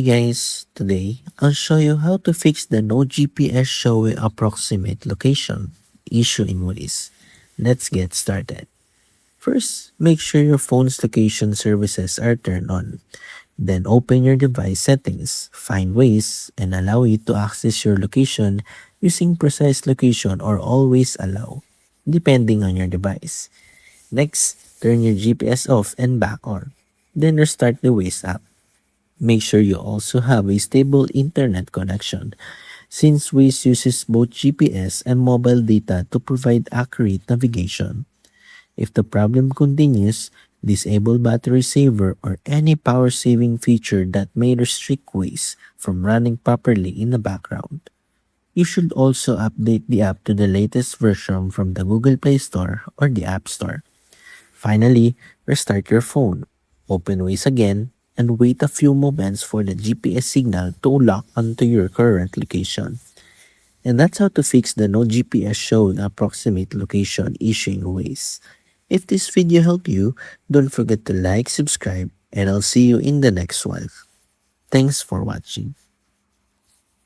Hey guys, today I'll show you how to fix the no GPS showing approximate location issue in Waze. Let's get started. First, make sure your phone's location services are turned on. Then open your device settings, find Waze, and allow it to access your location using precise location or always allow, depending on your device. Next, turn your GPS off and back on. Then restart the Waze app. Make sure you also have a stable internet connection, since Waze uses both GPS and mobile data to provide accurate navigation. If the problem continues, disable battery saver or any power saving feature that may restrict Waze from running properly in the background. You should also update the app to the latest version from the Google Play Store or the App Store. Finally, restart your phone, open Waze again, and wait a few moments for the GPS signal to lock onto your current location. And that's how to fix the no GPS shown approximate location issue in Waze. If this video helped you, don't forget to like, subscribe, and I'll see you in the next one. Thanks for watching.